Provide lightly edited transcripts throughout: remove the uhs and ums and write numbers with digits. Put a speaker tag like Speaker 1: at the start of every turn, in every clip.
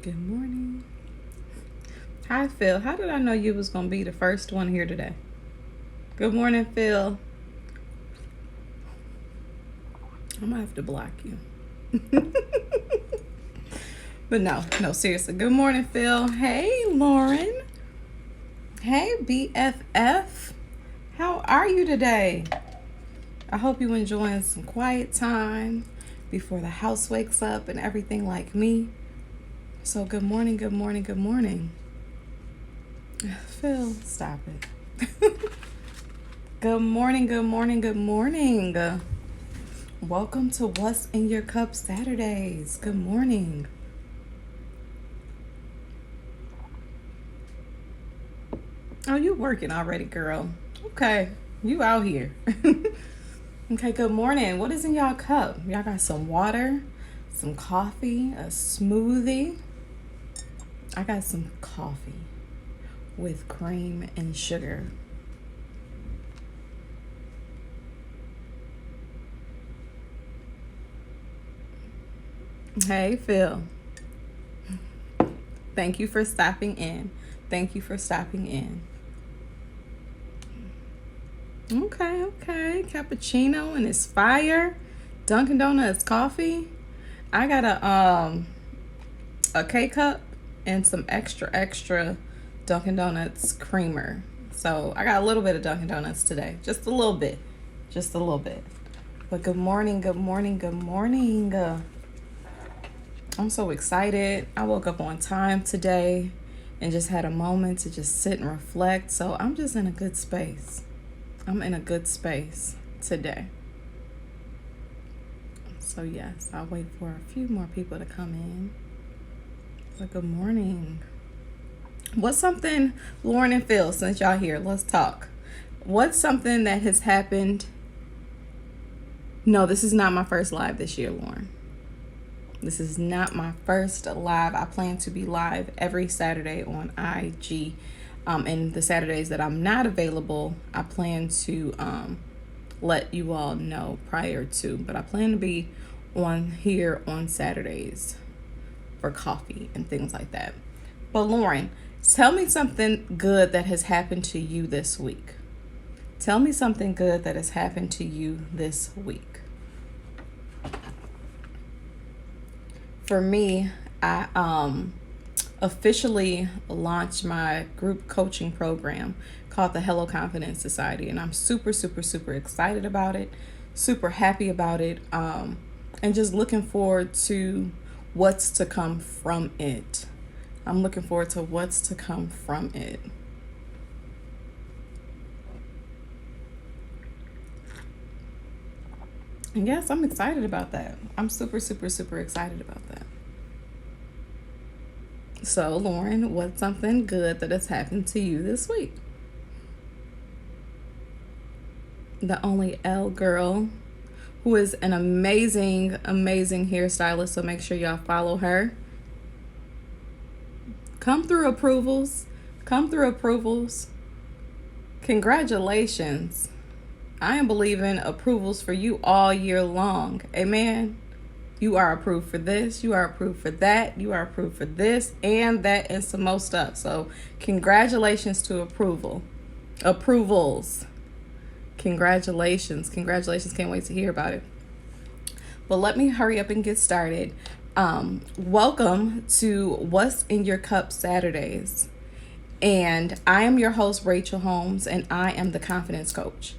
Speaker 1: Good morning. Hi, Phil. How did I know you was going to be the first one here today? Good morning, Phil. I'm going to have to block you. But no, seriously. Good morning, Phil. Hey, Lauren. Hey, BFF. How are you today? I hope you enjoying some quiet time before the house wakes up and everything like me. So good morning, good morning, good morning. Phil, stop it. Good morning, good morning, good morning. Welcome to What's in Your Cup Saturdays. Good morning. Oh, you working already, girl. Okay, you out here. Okay, good morning. What is in y'all cup? Y'all got some water, some coffee, a smoothie. I got some coffee with cream and sugar. Hey, Phil. Thank you for stopping in. Thank you for stopping in. Okay. Cappuccino and it's fire. Dunkin' Donuts coffee. I got a K cup and some extra Dunkin' Donuts creamer. So I got a little bit of Dunkin' Donuts today. Just a little bit. Just a little bit. But good morning, good morning, good morning. I'm so excited. I woke up on time today and just had a moment to just sit and reflect. So I'm just in a good space. I'm in a good space today. So yes, I'll wait for a few more people to come in. But good morning. What's something, Lauren and Phil, since y'all here, let's talk. What's something that has happened? No, this is not my first live this year, Lauren. This is not my first live. I plan to be live every Saturday on IG. And the Saturdays that I'm not available, I plan to let you all know prior to. But I plan to be on here on Saturdays for coffee and things like that. But Lauren, tell me something good that has happened to you this week. Tell me something good that has happened to you this week. For me, I officially launched my group coaching program called the Hello Confidence Society, and I'm super excited about it, super happy about it, and just looking forward to what's to come from it. I'm looking forward to what's to come from it. And yes, I'm excited about that. I'm super excited about that. So, Lauren, what's something good that has happened to you this week? The only L girl, who is an amazing hairstylist. So make sure y'all follow her. Come through approvals. Congratulations. I am believing approvals for you all year long. Amen. You are approved for this. You are approved for that. You are approved for this and that and some more stuff. So congratulations to approvals. Congratulations. Can't wait to hear about it. But let me hurry up and get started. Welcome to What's in Your Cup Saturdays. And I am your host, Rachel Holmes, and I am the Confidence Coach.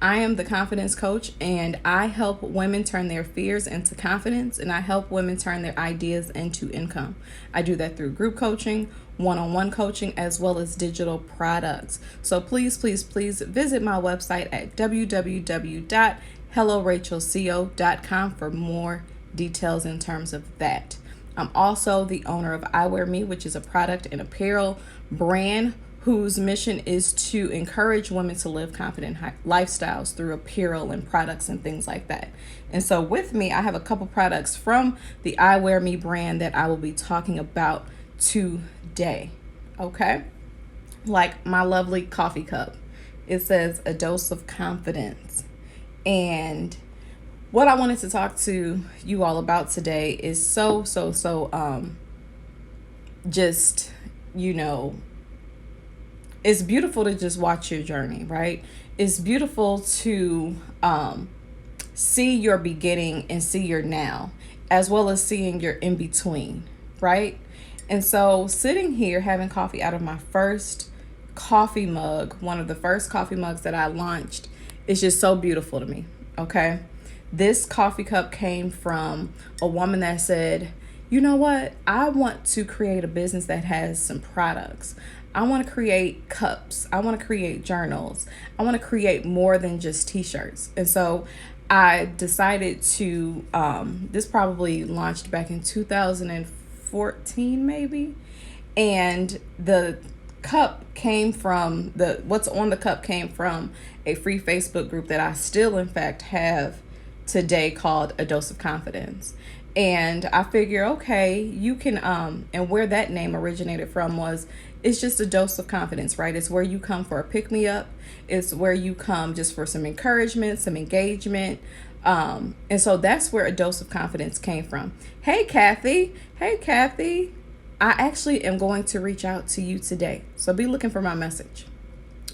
Speaker 1: I am the Confidence Coach, and I help women turn their fears into confidence, and I help women turn their ideas into income. I do that through group coaching, one-on-one coaching, as well as digital products. So please visit my website at www.hellorachelco.com for more details in terms of that. I'm also the owner of I Wear Me, which is a product and apparel brand whose mission is to encourage women to live confident lifestyles through apparel and products and things like that. And so with me, I have a couple products from the I Wear Me brand that I will be talking about today. Okay? Like my lovely coffee cup. It says a dose of confidence. And what I wanted to talk to you all about today is so just, you know, it's beautiful to just watch your journey, right? It's beautiful to see your beginning and see your now, as well as seeing your in between, right? And so, sitting here having coffee out of my first coffee mug, one of the first coffee mugs that I launched, is just so beautiful to me, okay? This coffee cup came from a woman that said, you know what? I want to create a business that has some products. I want to create cups. I want to create journals. I want to create more than just t-shirts. And so I decided to, this probably launched back in 2014, maybe. And the cup came from what's on the cup came from a free Facebook group that I still, in fact, have today called A Dose of Confidence. And I figure, okay, you can, and where that name originated from was, it's just a dose of confidence, right? It's where you come for a pick me up. It's where you come just for some encouragement, some engagement. And so that's where A Dose of Confidence came from. Hey, Kathy. Hey, Kathy. I actually am going to reach out to you today. So be looking for my message.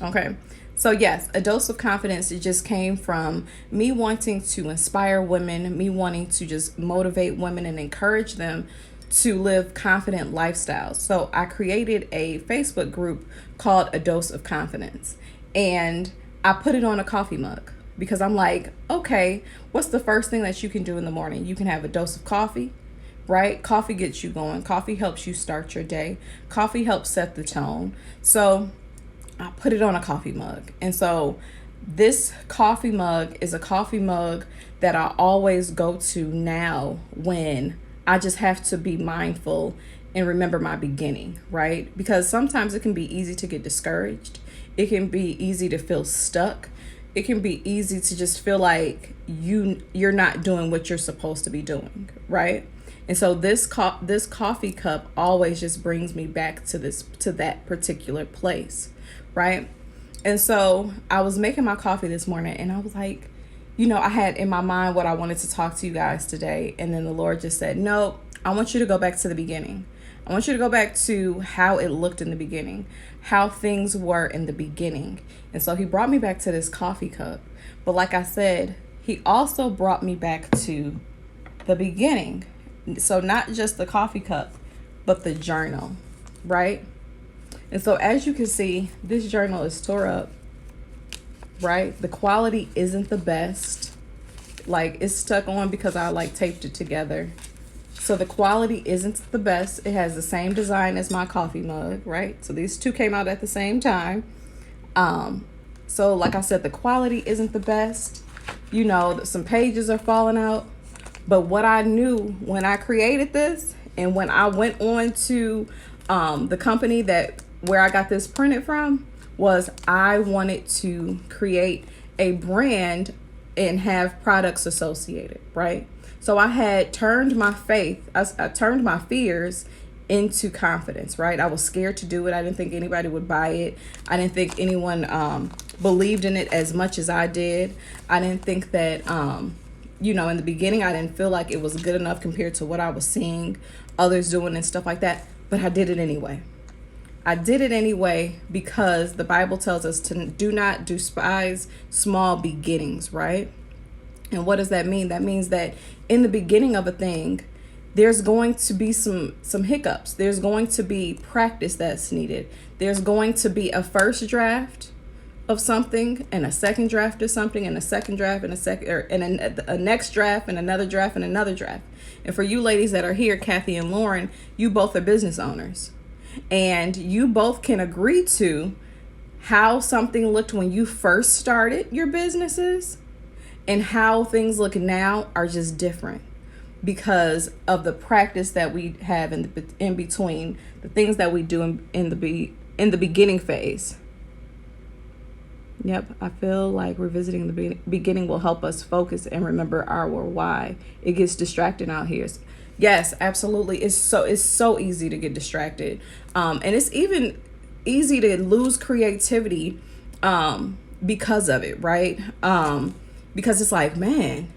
Speaker 1: Okay. So yes, A Dose of Confidence, it just came from me wanting to inspire women, me wanting to just motivate women and encourage them to live confident lifestyles. So I created a Facebook group called A Dose of Confidence, and I put it on a coffee mug because I'm like, okay, what's the first thing that you can do in the morning? You can have a dose of coffee, right? Coffee gets you going. Coffee helps you start your day. Coffee helps set the tone. So I put it on a coffee mug. And so this coffee mug is a coffee mug that I always go to now when I just have to be mindful and remember my beginning, right? Because sometimes it can be easy to get discouraged. It can be easy to feel stuck. It can be easy to just feel like you're not doing what you're supposed to be doing, right? And so this coffee cup always just brings me back to that particular place, right? And so I was making my coffee this morning and I was like, I had in my mind what I wanted to talk to you guys today. And then the Lord just said, no, I want you to go back to the beginning. I want you to go back to how it looked in the beginning, how things were in the beginning. And so he brought me back to this coffee cup. But like I said, he also brought me back to the beginning. So not just the coffee cup, but the journal, right? And so as you can see, this journal is tore up, right? The quality isn't the best. Like, it's stuck on because I taped it together. So the quality isn't the best. It has the same design as my coffee mug, right? So these two came out at the same time. So like I said, the quality isn't the best. Some pages are falling out. But what I knew when I created this and when I went on to the company where I got this printed from was I wanted to create a brand and have products associated, right? So I had turned my faith, I turned my fears into confidence, right? I was scared to do it. I didn't think anybody would buy it. I didn't think anyone believed in it as much as I did. I didn't think that, in the beginning, I didn't feel like it was good enough compared to what I was seeing others doing and stuff like that. But I did it anyway. I did it anyway because the Bible tells us to do not despise small beginnings, right? And what does that mean? That means that in the beginning of a thing, there's going to be some hiccups. There's going to be practice that's needed. There's going to be a first draft of something and a second draft of something and a second draft and a next draft and another draft and another draft. And for you ladies that are here, Kathy and Lauren, you both are business owners. And you both can agree to how something looked when you first started your businesses and how things look now are just different because of the practice that we have in between, the things that we do in the beginning phase. Yep, I feel like revisiting the beginning will help us focus and remember our why. It gets distracting out here. Yes, absolutely. It's so easy to get distracted. And it's even easy to lose creativity because of it, right? Because it's like, man,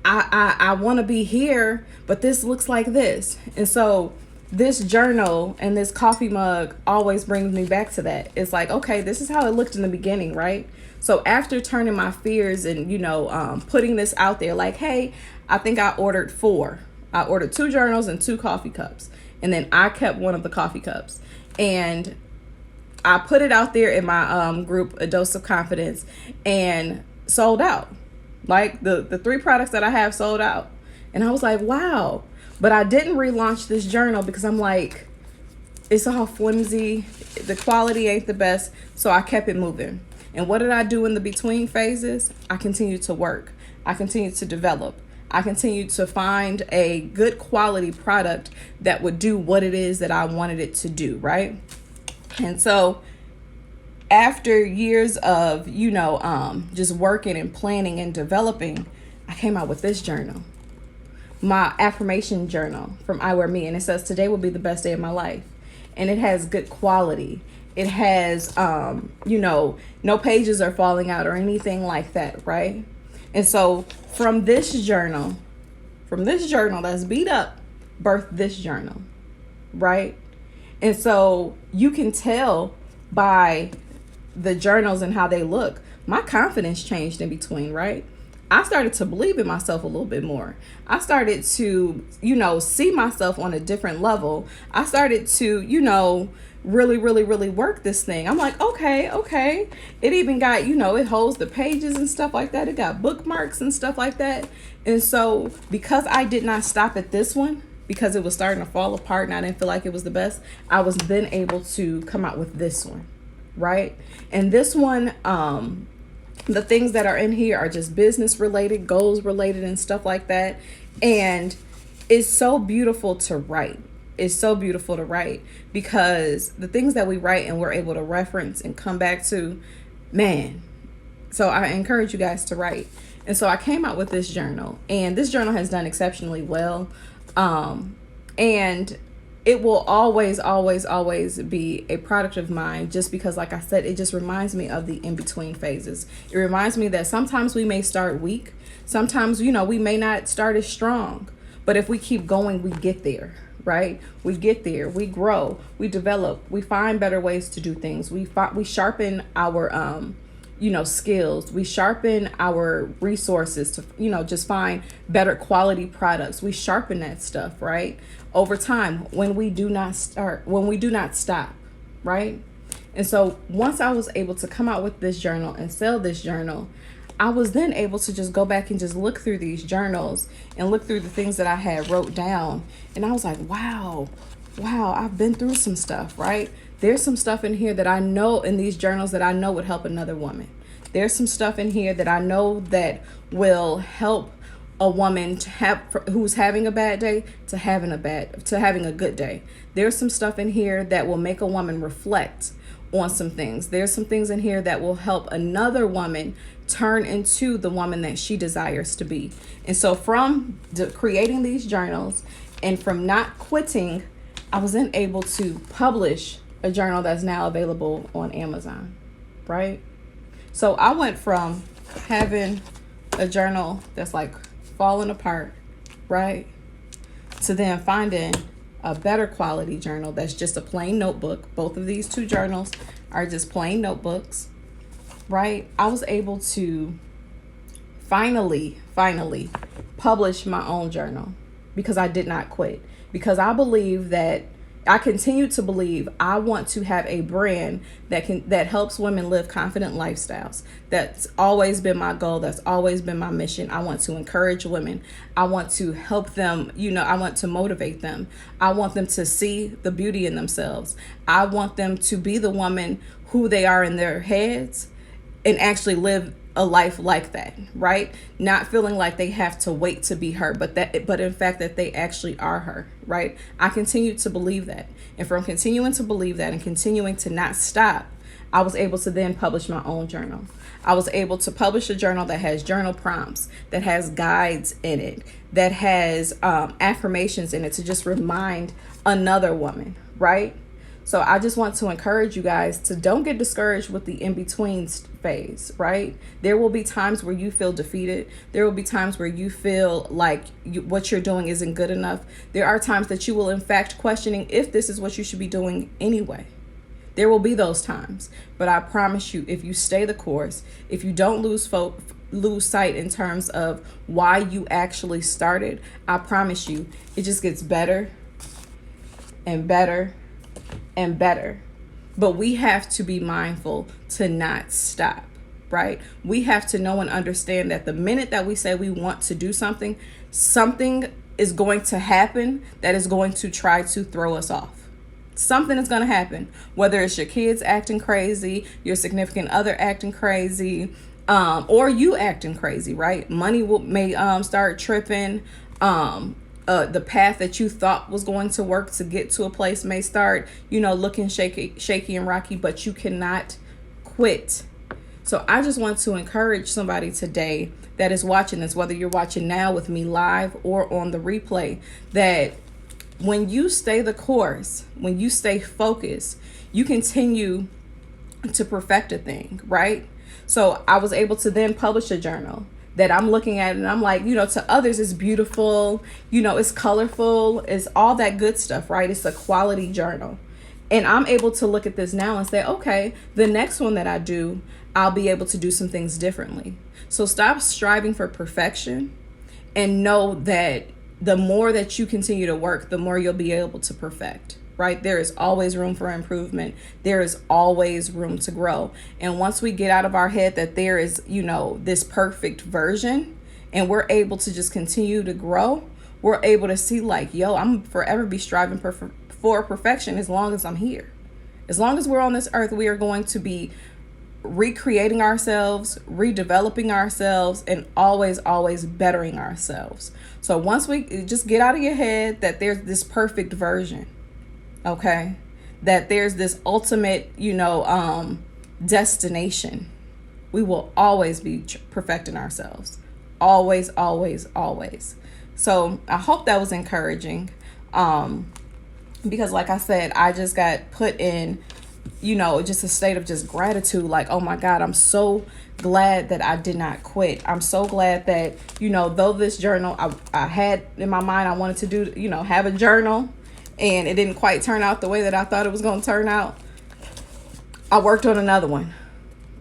Speaker 1: I want to be here, but this looks like this. And so this journal and this coffee mug always brings me back to that. It's like, okay, this is how it looked in the beginning, right? So after turning my fears and, putting this out there, like, hey, I think I ordered 4. I ordered 2 journals and 2 coffee cups. And then I kept one of the coffee cups. And I put it out there in my group, A Dose of Confidence, and sold out. Like the 3 products that I have sold out. And I was like, wow. But I didn't relaunch this journal because I'm like, it's all flimsy. The quality ain't the best. So I kept it moving. And what did I do in the between phases? I continued to work. I continued to develop. I continued to find a good quality product that would do what it is that I wanted it to do, right? And so after years of, just working and planning and developing, I came out with this journal, my affirmation journal from I Wear Me. And it says, today will be the best day of my life. And it has good quality. It has, no pages are falling out or anything like that, right? And so from this journal that's beat up, birthed this journal, right? And so you can tell by the journals and how they look, my confidence changed in between, right? I started to believe in myself a little bit more. I started to, see myself on a different level. I started to, really work this thing. I'm like, okay. It even got, it holds the pages and stuff like that. It got bookmarks and stuff like that. And so because I did not stop at this one, because it was starting to fall apart and I didn't feel like it was the best, I was then able to come out with this one, right? And this one, the things that are in here are just business related, goals related, and stuff like that. And it's so beautiful to write. It's so beautiful to write because the things that we write and we're able to reference and come back to, man. So I encourage you guys to write. And so I came out with this journal, and this journal has done exceptionally well. And it will always be a product of mine, just because, like I said, it just reminds me of the in-between phases. It reminds me that sometimes we may start weak. Sometimes, we may not start as strong, but if we keep going, we get there, right? We get there, we grow, we develop, we find better ways to do things. We sharpen our, skills. We sharpen our resources to, just find better quality products. We sharpen that stuff, right? Over time, when we do not stop, right? And so once I was able to come out with this journal and sell this journal, I was then able to just go back and just look through these journals and look through the things that I had wrote down. And I was like, wow, I've been through some stuff, right? There's some stuff in here that I know in these journals that I know would help another woman. There's some stuff in here that I know that will help a woman to have, who's having a bad day, to having a good day. There's some stuff in here that will make a woman reflect on some things. There's some things in here that will help another woman turn into the woman that she desires to be. And so from creating these journals and from not quitting, I was then able to publish a journal that's now available on Amazon, right? So I went from having a journal that's like falling apart, right, to then finding a better quality journal that's just a plain notebook. Both of these 2 journals are just plain notebooks, right? I was able to finally publish my own journal because I did not quit. Because I continue to believe I want to have a brand that helps women live confident lifestyles. That's always been my goal. That's always been my mission. I want to encourage women. I want to help them, I want to motivate them. I want them to see the beauty in themselves. I want them to be the woman who they are in their heads and actually live a life like that, right? Not feeling like they have to wait to be her, but in fact that they actually are her, right? I continue to believe that. And from continuing to believe that and continuing to not stop, I was able to then publish my own journal. I was able to publish a journal that has journal prompts, that has guides in it, that has affirmations in it to just remind another woman, right? So I just want to encourage you guys to don't get discouraged with the in-between phase, right? There will be times where you feel defeated. There will be times where you feel like what you're doing isn't good enough. There are times that you will, in fact, questioning if this is what you should be doing anyway. There will be those times. But I promise you, if you stay the course, if you don't lose sight in terms of why you actually started, I promise you, it just gets better and better and better. But we have to be mindful to not stop, right? We have to know and understand that the minute that we say we want to do something, something is going to happen that is going to try to throw us off. Something is going to happen, whether it's your kids acting crazy, your significant other acting crazy, or you acting crazy, right? Money may start tripping. The path that you thought was going to work to get to a place may start, looking shaky and rocky, but you cannot quit. So I just want to encourage somebody today that is watching this, whether you're watching now with me live or on the replay, that when you stay the course, when you stay focused, you continue to perfect a thing, right? So I was able to then publish a journal that I'm looking at, and I'm like, to others it's beautiful, it's colorful, it's all that good stuff, right? It's a quality journal. And I'm able to look at this now and say, okay, the next one that I do, I'll be able to do some things differently. So stop striving for perfection and know that the more that you continue to work, the more you'll be able to perfect, right? There is always room for improvement. There is always room to grow. And once we get out of our head that there is, this perfect version, and we're able to just continue to grow, we're able to see like, I'm forever be striving for perfection as long as I'm here. As long as we're on this earth, we are going to be recreating ourselves, redeveloping ourselves, and always bettering ourselves. So once we just get out of your head that there's this perfect version, okay, that there's this ultimate, destination, we will always be perfecting ourselves. Always. So I hope that was encouraging. Because like I said, I just got put in, just a state of just gratitude. Like, oh my God, I'm so glad that I did not quit. I'm so glad that, though this journal, I had in my mind, I wanted to do, have a journal, and it didn't quite turn out the way that I thought it was going to turn out. I worked on another one.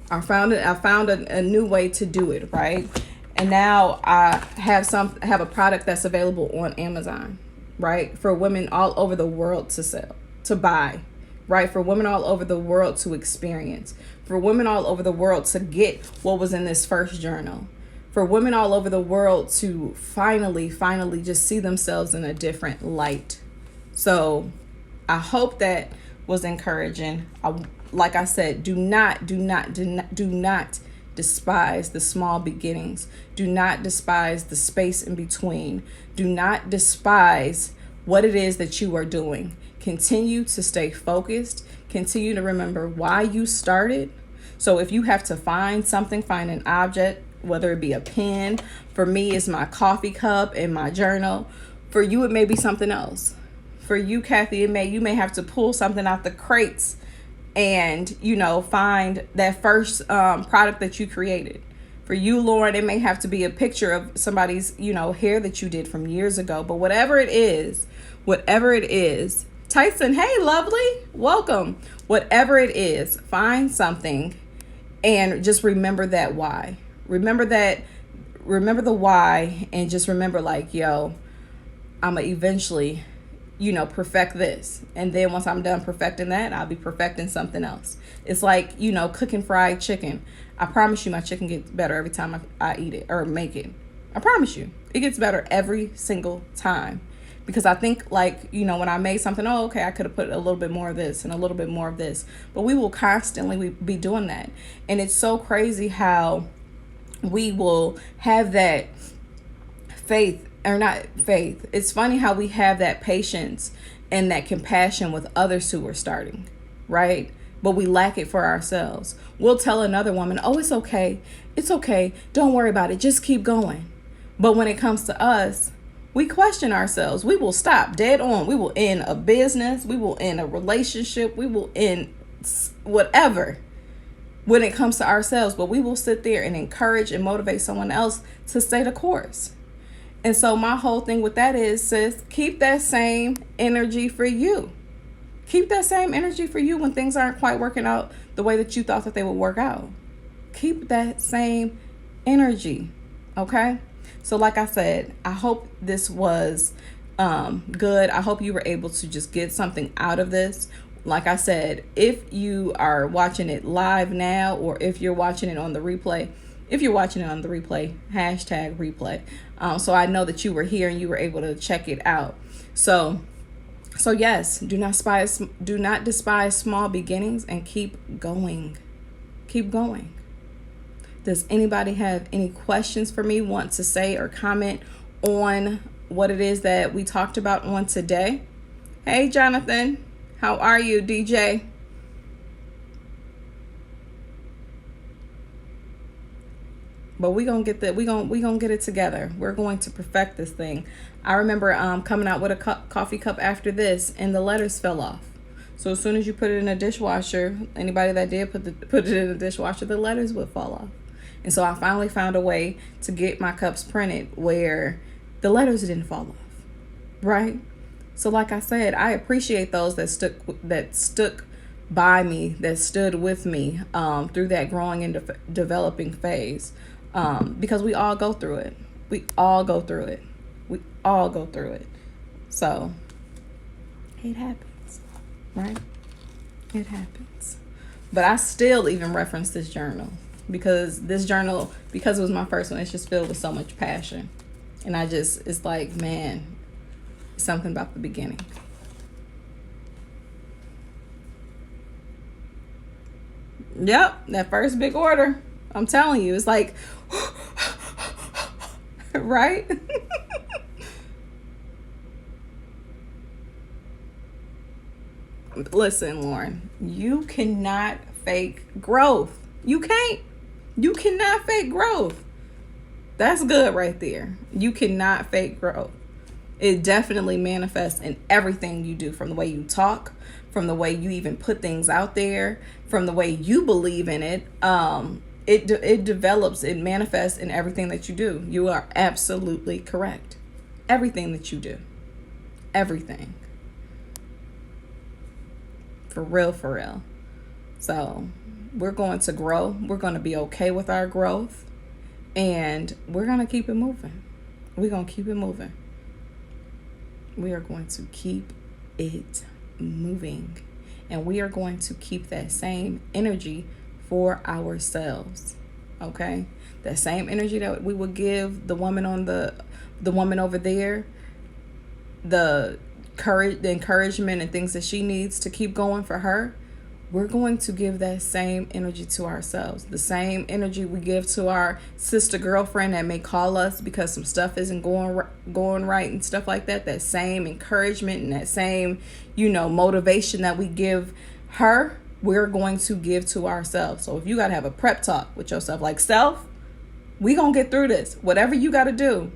Speaker 1: I found a new way to do it, right? And now I have a product that's available on Amazon, right? For women all over the world to buy, right? For women all over the world to experience, for women all over the world to get what was in this first journal, for women all over the world to finally just see themselves in a different light. So I hope that was encouraging. Like I said, do not despise the small beginnings. Do not despise the space in between. Do not despise what it is that you are doing. Continue to stay focused. Continue to remember why you started. So if you have to find an object, whether it be a pen, for me it's my coffee cup and my journal. For you, it may be something else. For you, Kathy, you may have to pull something out the crates and, find that first product that you created. For you, Lauren, it may have to be a picture of somebody's, hair that you did from years ago. But whatever it is, Tyson, hey, lovely, welcome. Whatever it is, find something and just remember that why. Remember the why, and just remember like, I'm going to eventually perfect this. And then once I'm done perfecting that, I'll be perfecting something else. It's like, cooking fried chicken. I promise you my chicken gets better every time I eat it or make it. I promise you. It gets better every single time. Because I think like, when I made something, I could have put a little bit more of this and a little bit more of this. But we will constantly be doing that. And it's so crazy how we will have that faith. It's funny how we have that patience and that compassion with others who are starting, right? But we lack it for ourselves. We'll tell another woman, it's okay. It's okay. Don't worry about it. Just keep going. But when it comes to us, we question ourselves. We will stop dead on. We will end a business. We will end a relationship. We will end whatever when it comes to ourselves. But we will sit there and encourage and motivate someone else to stay the course. And so my whole thing with that is, sis, keep that same energy for you. Keep that same energy for you when things aren't quite working out the way that you thought that they would work out. Keep that same energy, okay? So like I said, I hope this was good. I hope you were able to just get something out of this. Like I said, if you are watching it live now, or if you're watching it on the replay, hashtag replay. So I know that you were here and you were able to check it out. So yes, do not despise small beginnings, and keep going. Keep going. Does anybody have any questions for me, want to say or comment on what it is that we talked about on today? Hey, Jonathan, how are you, DJ? But we gonna get it together. We're going to perfect this thing. I remember coming out with a coffee cup after this, and the letters fell off. So as soon as you put it in a dishwasher, anybody that did put it in a dishwasher, the letters would fall off. And so I finally found a way to get my cups printed where the letters didn't fall off, right? So like I said, I appreciate those that stuck by me, that stood with me through that growing and developing phase, because we all go through it. We all go through it. So it happens, right? It happens. But I still even reference this journal, because it was my first one, it's just filled with so much passion. And it's like, man, something about the beginning. Yep, that first big order, I'm telling you, it's like, right? Listen, Lauren, you cannot fake growth. You cannot fake growth. That's good right there. You cannot fake growth. It definitely manifests in everything you do, from the way you talk, from the way you even put things out there, from the way you believe in it. It develops, it manifests in everything that you do. You are absolutely correct. Everything that you do. Everything. For real. So we're going to grow. We're going to be okay with our growth. And we're going to keep it moving. We're going to keep it moving. We are going to keep it moving. And we are going to keep that same energy for ourselves. Okay? That same energy that we would give the woman over there, the courage, the encouragement and things that she needs to keep going for her, we're going to give that same energy to ourselves. The same energy we give to our sister girlfriend that may call us because some stuff isn't going right and stuff like that. That same encouragement and that same, motivation that we give her, we're going to give to ourselves. So if you got to have a prep talk with yourself, like, self, we going to get through this. Whatever you got to do,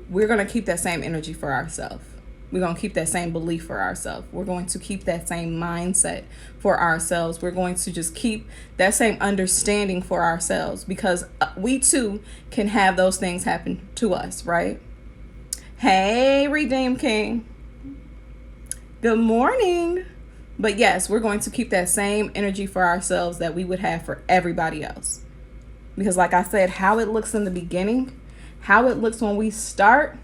Speaker 1: we're going to keep that same energy for ourselves. We're going to keep that same belief for ourselves. We're going to keep that same mindset for ourselves. We're going to just keep that same understanding for ourselves, because we too can have those things happen to us, right? Hey, Redeem King. Good morning. But yes, we're going to keep that same energy for ourselves that we would have for everybody else. Because like I said, how it looks in the beginning, how it looks when we start,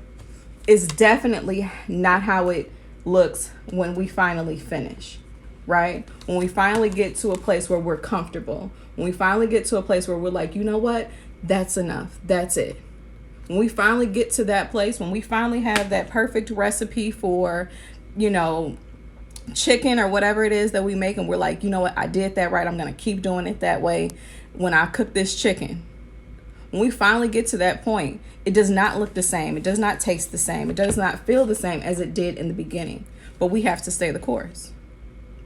Speaker 1: is definitely not how it looks when we finally finish, right? When we finally get to a place where we're comfortable, when we finally get to a place where we're like, you know what, that's enough, that's it. When we finally get to that place, when we finally have that perfect recipe for, chicken or whatever it is that we make, and we're like, you know what, I did that right, I'm going to keep doing it that way when I cook this chicken. When we finally get to that point, it does not look the same. It does not taste the same. It does not feel the same as it did in the beginning. But we have to stay the course.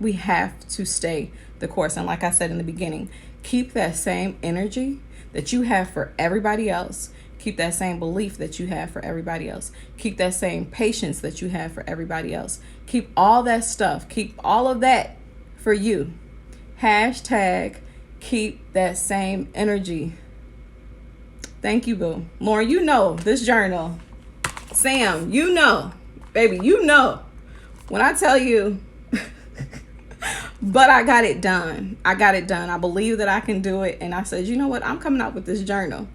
Speaker 1: We have to stay the course. And like I said in the beginning, keep that same energy that you have for everybody else. Keep that same belief that you have for everybody else. Keep that same patience that you have for everybody else. Keep all that stuff. Keep all of that for you. Hashtag keep that same energy. Thank you, boo. Lauren, you know this journal. Sam, you know. Baby, you know. When I tell you, but I got it done. I got it done. I believe that I can do it. And I said, you know what? I'm coming out with this journal.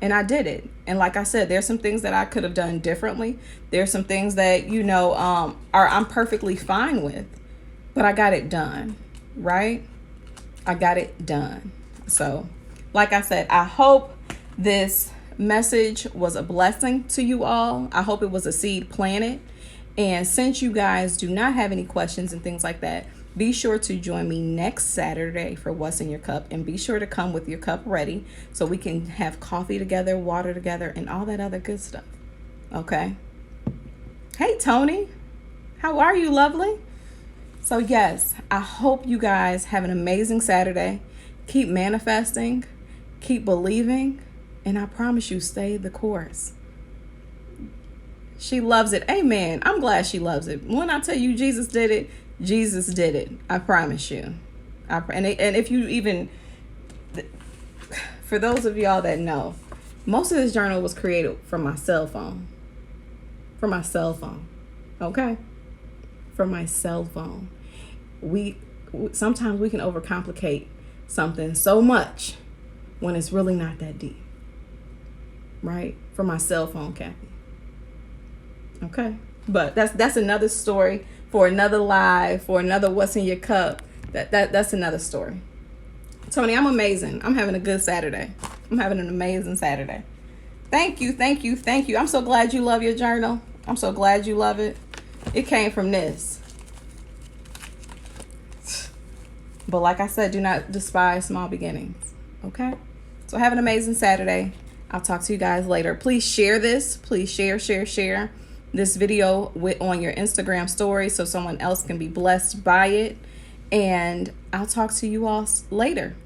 Speaker 1: And I did it. And like I said, there's some things that I could have done differently. There's some things that, I'm perfectly fine with. But I got it done, right? I got it done. So, like I said, I hope this message was a blessing to you all. I hope it was a seed planted. And since you guys do not have any questions and things like that, be sure to join me next Saturday for What's in Your Cup. And be sure to come with your cup ready so we can have coffee together, water together, and all that other good stuff. Okay? Hey, Tony. How are you, lovely? So, yes, I hope you guys have an amazing Saturday. Keep manifesting. Keep believing. And I promise you, stay the course. She loves it. Amen. I'm glad she loves it. When I tell you Jesus did it, Jesus did it. I promise you. And if you even, for those of y'all that know, most of this journal was created from my cell phone. From my cell phone. Okay? From my cell phone. Sometimes we can overcomplicate something so much when it's really not that deep. Right? From my cell phone, Kathy. Okay? But that's another story for another live, for another What's in Your Cup. That's another story. Tony, I'm amazing. I'm having a good Saturday. I'm having an amazing Saturday. Thank you, thank you, thank you. I'm so glad you love your journal. I'm so glad you love it. It came from this. But like I said, do not despise small beginnings. Okay? So have an amazing Saturday. I'll talk to you guys later. Please share this. Please share this video on your Instagram story so someone else can be blessed by it. And I'll talk to you all later.